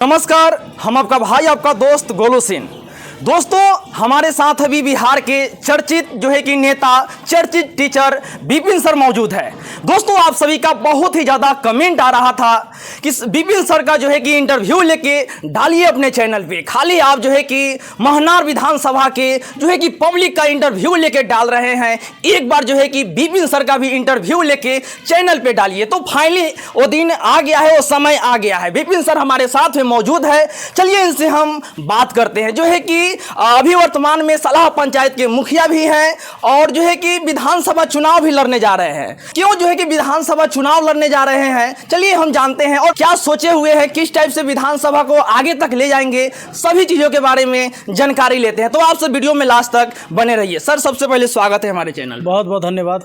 नमस्कार, हम आपका भाई आपका दोस्त गोलू सिंह। दोस्तों, हमारे साथ अभी बिहार के चर्चित जो है कि नेता, चर्चित टीचर विपिन सर मौजूद है। दोस्तों, आप सभी का बहुत ही ज़्यादा कमेंट आ रहा था कि विपिन सर का जो है कि इंटरव्यू लेके डालिए अपने चैनल पे। खाली आप जो है कि महनार विधानसभा के जो है कि पब्लिक का इंटरव्यू लेके डाल रहे हैं, एक बार जो है कि विपिन सर का भी इंटरव्यू लेके चैनल पे डालिए। तो फाइनली वो दिन आ गया है, वो समय आ गया है। विपिन सर हमारे साथ में मौजूद है, चलिए इनसे हम बात करते हैं। जो है कि अभी वर्तमान में सलाह पंचायत के मुखिया भी हैं और जो है कि विधानसभा चुनाव भी लड़ने जा रहे हैं। क्यों जो है कि विधानसभा चुनाव लड़ने जा रहे हैं, चलिए हम जानते हैं और क्या सोचे हुए हैं, किस टाइप से विधानसभा को आगे तक ले जाएंगे, सभी चीजों के बारे में जानकारी लेते हैं। तो आप सब वीडियो में लास्ट तक बने रहिए। सर, सबसे पहले स्वागत है हमारे चैनल। बहुत बहुत धन्यवाद।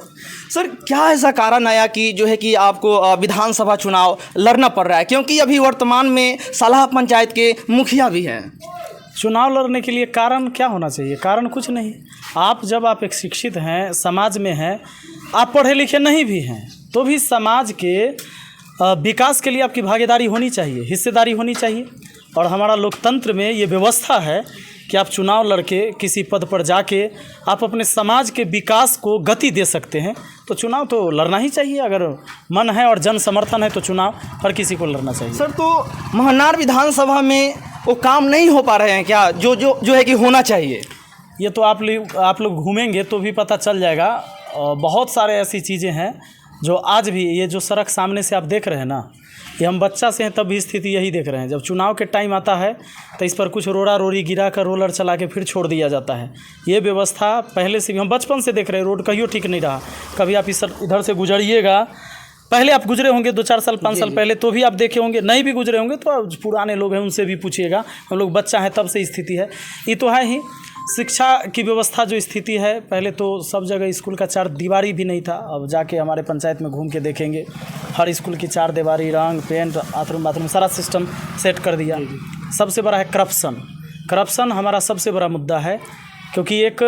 सर, क्या ऐसा कारण आया कि जो है कि आपको विधानसभा चुनाव लड़ना पड़ रहा है, क्योंकि अभी वर्तमान में सलाह पंचायत के मुखिया भी हैं? चुनाव लड़ने के लिए कारण क्या होना चाहिए? कारण कुछ नहीं। आप एक शिक्षित हैं, समाज में हैं, आप पढ़े लिखे नहीं भी हैं, तो भी समाज के विकास के लिए आपकी भागीदारी होनी चाहिए, हिस्सेदारी होनी चाहिए। और हमारा लोकतंत्र में ये व्यवस्था है कि आप चुनाव लड़के किसी पद पर जाके आप अपने समाज के विकास को गति दे सकते हैं। तो चुनाव तो लड़ना ही चाहिए। अगर मन है और जन समर्थन है तो चुनाव हर किसी को लड़ना चाहिए। सर, तो महनार विधानसभा में वो काम नहीं हो पा रहे हैं क्या, जो है कि होना चाहिए? ये तो आप लोग घूमेंगे तो भी पता चल जाएगा। बहुत सारे ऐसी चीज़ें हैं जो आज भी, ये जो सड़क सामने से आप देख रहे हैं ना, ये हम बच्चा से हैं तब भी स्थिति यही देख रहे हैं। जब चुनाव के टाइम आता है तो इस पर कुछ रोड़ा रोड़ी गिरा कर रोलर चला के फिर छोड़ दिया जाता है। ये व्यवस्था पहले से भी हम बचपन से देख रहे हैं। रोड कहियो ठीक नहीं रहा। कभी आप इधर से गुजरिएगा, पहले आप गुजरे होंगे 2-4 साल 5 साल पहले, तो भी आप देखे होंगे। नहीं भी गुजरे होंगे तो पुराने लोग हैं उनसे भी पूछिएगा। हम लोग बच्चा हैं तब से स्थिति है। ये तो है ही। शिक्षा की व्यवस्था जो स्थिति है, पहले तो सब जगह स्कूल का 4 दीवारी भी नहीं था। अब जाके हमारे पंचायत में घूम के देखेंगे, हर स्कूल की 4 दीवारी, रंग पेंट, बाथरूम सारा सिस्टम सेट कर दिया। सबसे बड़ा है करप्शन हमारा सबसे बड़ा मुद्दा है, क्योंकि एक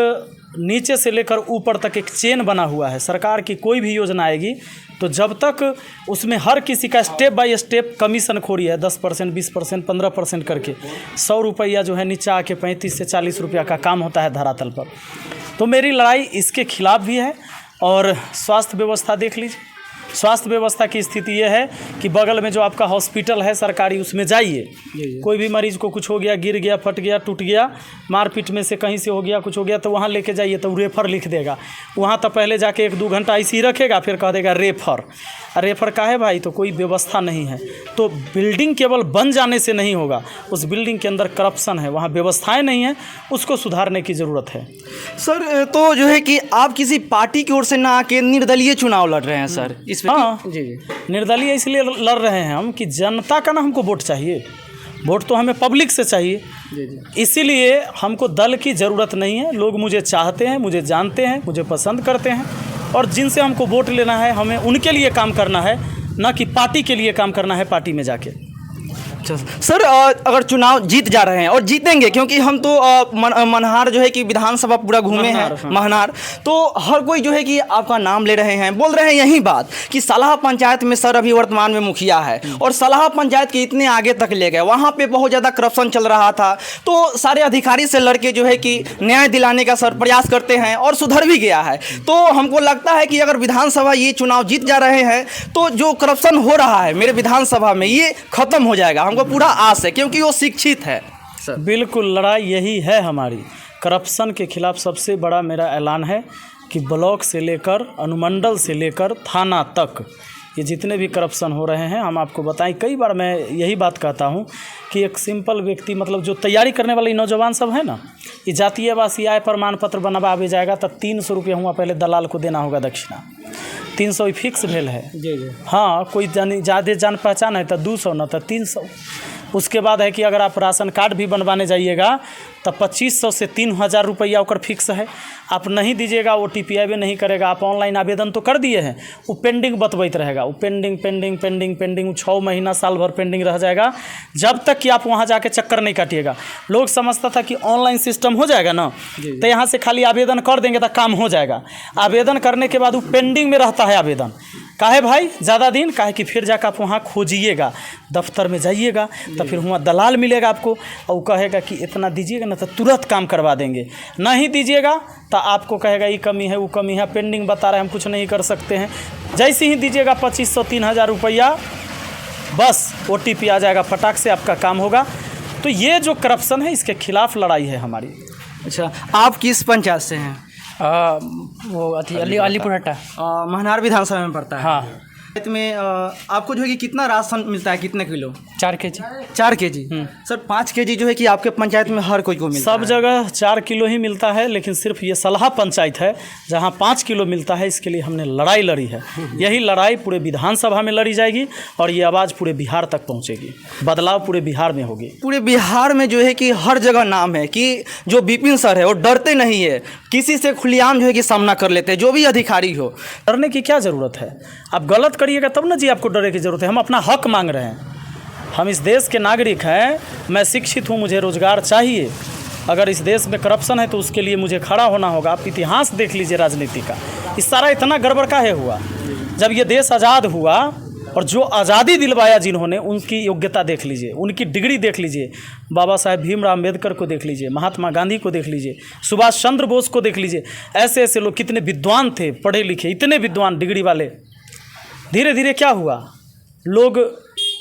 नीचे से लेकर ऊपर तक एक चेन बना हुआ है। सरकार की कोई भी योजना आएगी तो जब तक उसमें हर किसी का स्टेप बाय स्टेप कमीशन खोरी है, 10%, 20%, 15% करके 100 रुपया जो है नीचे आके 35 से 40 रुपया का काम होता है धरातल पर। तो मेरी लड़ाई इसके खिलाफ भी है। और स्वास्थ्य व्यवस्था देख लीजिए। स्वास्थ्य व्यवस्था की स्थिति ये है कि बगल में जो आपका हॉस्पिटल है सरकारी, उसमें जाइए, कोई भी मरीज़ को कुछ हो गया, गिर गया, फट गया, टूट गया, मारपीट में से कहीं से हो गया, कुछ हो गया, तो वहाँ लेके जाइए तो रेफ़र लिख देगा। वहाँ तो पहले जाके 1-2 घंटा ऐसे ही रखेगा, फिर कह देगा रेफ़र का है भाई। तो कोई व्यवस्था नहीं है। तो बिल्डिंग केवल बन जाने से नहीं होगा, उस बिल्डिंग के अंदर करप्शन है, वहाँ व्यवस्थाएँ नहीं हैं, उसको सुधारने की ज़रूरत है। सर, तो जो है कि आप किसी पार्टी की ओर से ना आके निर्दलीय चुनाव लड़ रहे हैं सर? हाँ जी, निर्दलीय इसलिए लड़ रहे हैं हम कि जनता का ना हमको वोट चाहिए। वोट तो हमें पब्लिक से चाहिए। इसीलिए हमको दल की ज़रूरत नहीं है। लोग मुझे चाहते हैं, मुझे जानते हैं, मुझे पसंद करते हैं, और जिनसे हमको वोट लेना है हमें उनके लिए काम करना है, ना कि पार्टी के लिए काम करना है पार्टी में जाके। सर, अगर चुनाव जीत जा रहे हैं और जीतेंगे, क्योंकि हम तो मनहार जो है कि विधानसभा पूरा घूमे हैं, महनार, तो हर कोई जो है कि आपका नाम ले रहे हैं, बोल रहे हैं यही बात कि सलाह पंचायत में सर अभी वर्तमान में मुखिया है और सलाह पंचायत के इतने आगे तक ले गए, वहाँ पे बहुत ज़्यादा करप्शन चल रहा था। तो सारे अधिकारी से लड़के जो है कि न्याय दिलाने का सर प्रयास करते हैं और सुधर भी गया है। तो हमको लगता है कि अगर विधानसभा ये चुनाव जीत जा रहे हैं तो जो करप्शन हो रहा है मेरे विधानसभा में, ये खत्म हो जाएगा। हमको पूरा आस है, क्योंकि वो शिक्षित है सर। बिल्कुल, लड़ाई यही है हमारी। करप्शन के खिलाफ सबसे बड़ा मेरा ऐलान है कि ब्लॉक से लेकर अनुमंडल से लेकर थाना तक ये जितने भी करप्शन हो रहे हैं, हम आपको बताएं। कई बार मैं यही बात कहता हूं कि एक सिंपल व्यक्ति, मतलब जो तैयारी करने वाले नौजवान सब है ना, ये जातीय आवासीय आय प्रमाण पत्र बनवावे जाएगा तो 300 रुपये हुआ पहले दलाल को देना होगा दक्षिणा। 300 ही फिक्स भेल है जी। हाँ, कोई ज़्यादा जान पहचान है तो 200, न तो 300। उसके बाद है कि अगर आप राशन कार्ड भी बनवाने जाइएगा तो 2500 से 3000 रुपया ओकर फिक्स है। आप नहीं दीजिएगा, OTP आवे नहीं करेगा। आप ऑनलाइन आवेदन तो कर दिए हैं, वो पेंडिंग बतबैत रहेगा, वो पेंडिंग 6 महीना साल भर पेंडिंग रह जाएगा, जब तक कि आप वहाँ जाके चक्कर नहीं काटिएगा। लोग समझता था कि ऑनलाइन सिस्टम हो जाएगा ना, तो यहाँ से खाली आवेदन कर देंगे तो काम हो जाएगा। आवेदन करने के बाद वो पेंडिंग में रहता है आवेदन। काहे भाई ज़्यादा दिन, काहे कि फिर जाकर आप वहाँ खोजिएगा, दफ्तर में जाइएगा, तो फिर वहाँ दलाल मिलेगा आपको और वो कहेगा कि इतना दीजिएगा ना तो तुरंत काम करवा देंगे, नहीं दीजिएगा तो आपको कहेगा ये कमी है वो कमी है, पेंडिंग बता रहे हैं हम कुछ नहीं कर सकते हैं। जैसे ही दीजिएगा 2500 3000 रुपया, बस OTP आ जाएगा, फटाक से आपका काम होगा। तो ये जो करप्शन है इसके खिलाफ लड़ाई है हमारी। अच्छा, आप किस पंचायत से हैं? वो अलीपुर हट्टा। महनार विधानसभा में पड़ता है। हाँ। पंचायत में आपको जो है कि कितना राशन मिलता है, कितने kilo? 4 kg। 4 kg। Sir 5 kg जो है कि आपके पंचायत में हर कोई को मिलता सब है? जगह 4 किलो ही मिलता है, लेकिन सिर्फ ये सलाह पंचायत है जहां 5 किलो मिलता है। इसके लिए हमने लड़ाई लड़ी है। यही लड़ाई पूरे विधानसभा में लड़ी जाएगी और ये आवाज़ पूरे बिहार तक पहुंचेगी। बदलाव पूरे बिहार में होगी। पूरे बिहार में जो है कि हर जगह नाम है कि जो विपिन सर है वो डरते नहीं है, किसी से खुलेआम जो है कि सामना कर लेते हैं, जो भी अधिकारी हो। डरने की क्या ज़रूरत है? आप गलत करिएगा तब ना जी आपको डरने की ज़रूरत है। हम अपना हक मांग रहे हैं, हम इस देश के नागरिक हैं, मैं शिक्षित हूँ, मुझे रोज़गार चाहिए। अगर इस देश में करप्शन है तो उसके लिए मुझे खड़ा होना होगा। आप इतिहास देख लीजिए राजनीति का, इस सारा इतना गड़बड़ काहे हुआ? जब ये देश आज़ाद हुआ और जो आज़ादी दिलवाया जिन्होंने, उनकी योग्यता देख लीजिए, उनकी डिग्री देख लीजिए। बाबा साहेब भीमराव अम्बेडकर को देख लीजिए, महात्मा गांधी को देख लीजिए, सुभाष चंद्र बोस को देख लीजिए। ऐसे ऐसे लोग कितने विद्वान थे, पढ़े लिखे, इतने विद्वान डिग्री वाले। धीरे धीरे क्या हुआ, लोग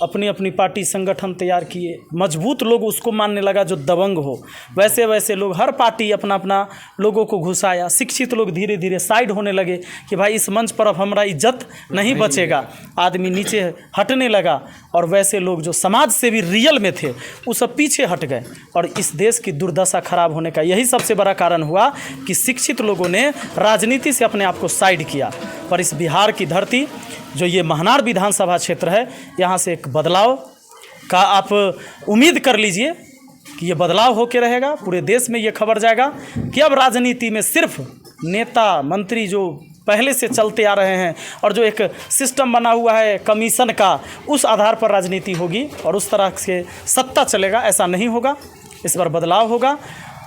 अपनी अपनी पार्टी संगठन तैयार किए, मजबूत लोग उसको मानने लगा जो दबंग हो। वैसे वैसे लोग हर पार्टी अपना अपना लोगों को घुसाया। शिक्षित लोग धीरे धीरे साइड होने लगे कि भाई इस मंच पर अब हमारा इज्जत नहीं बचेगा, आदमी नीचे हटने लगा। और वैसे लोग जो समाज से भी रियल में थे वो सब पीछे हट गए और इस देश की दुर्दशा खराब होने का यही सबसे बड़ा कारण हुआ कि शिक्षित लोगों ने राजनीति से अपने आप को साइड किया। पर इस बिहार की धरती, जो ये महनार विधानसभा क्षेत्र है, यहाँ से एक बदलाव का आप उम्मीद कर लीजिए कि ये बदलाव होके रहेगा। पूरे देश में ये खबर जाएगा कि अब राजनीति में सिर्फ नेता मंत्री जो पहले से चलते आ रहे हैं और जो एक सिस्टम बना हुआ है कमीशन का, उस आधार पर राजनीति होगी और उस तरह से सत्ता चलेगा। ऐसा नहीं होगा, इस बार बदलाव होगा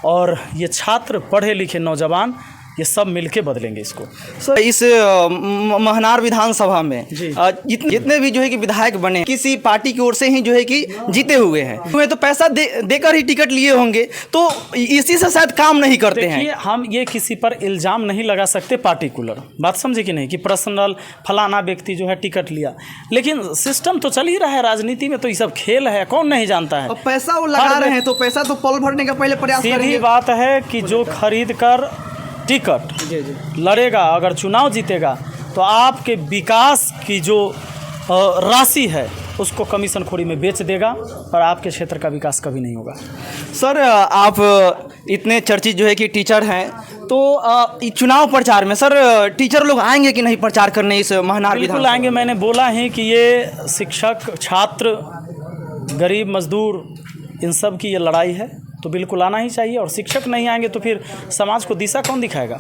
और ये छात्र, पढ़े लिखे नौजवान, ये सब मिलके बदलेंगे इसको। सर इस महनार विधानसभा में जितने भी जो है कि विधायक बने, किसी पार्टी की ओर से ही जो है कि जीते हुए हैं, वे तो पैसा देकर ही टिकट लिए होंगे, तो इसी से शायद काम नहीं करते हैं। देखिए, हम ये किसी पर इल्ज़ाम नहीं लगा सकते पार्टिकुलर, बात समझे कि नहीं, कि पर्सनल फलाना व्यक्ति जो है टिकट लिया। लेकिन सिस्टम तो चल ही रहा है राजनीति में, तो ये सब खेल है, कौन नहीं जानता है। और पैसा वो लगा रहे हैं तो पैसा तो पल भरने का पहले प्रयास करेंगे। सीधी बात है कि जो खरीद कर टिकट लड़ेगा, अगर चुनाव जीतेगा, तो आपके विकास की जो राशि है उसको कमीशन खोरी में बेच देगा और आपके क्षेत्र का विकास कभी नहीं होगा। सर आप इतने चर्चित जो है कि टीचर हैं, तो चुनाव प्रचार में सर टीचर लोग आएंगे कि नहीं प्रचार करने इस महनार? बिल्कुल आएंगे। मैंने बोला है कि ये शिक्षक, छात्र, गरीब मजदूर, इन सब की ये लड़ाई है, तो बिल्कुल आना ही चाहिए। और शिक्षक नहीं आएंगे तो फिर समाज को दिशा कौन दिखाएगा?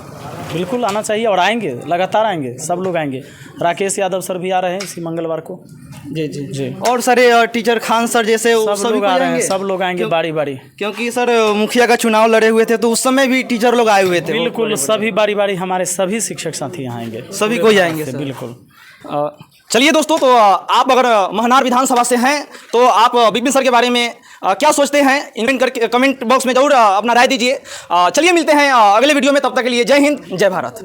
बिल्कुल आना चाहिए और आएंगे, लगातार आएंगे, सब लोग आएंगे। राकेश यादव सर भी आ रहे हैं इसी मंगलवार को। जी जी जी। और सर टीचर खान सर जैसे सब लोग आ रहे हैं, सब लोग आएंगे बारी बारी। क्योंकि सर मुखिया का चुनाव लड़े हुए थे तो उस समय भी टीचर लोग आए हुए थे। बिल्कुल, सभी बारी बारी हमारे सभी शिक्षक साथी यहाँ आएंगे, सभी कोई आएंगे सर। बिल्कुल। चलिए दोस्तों, तो आप अगर महनार विधानसभा से हैं तो आप विपिन सर के बारे में क्या सोचते हैं, इनमें करके कमेंट बॉक्स में जरूर अपना राय दीजिए। चलिए मिलते हैं अगले वीडियो में, तब तक के लिए जय हिंद, जय भारत।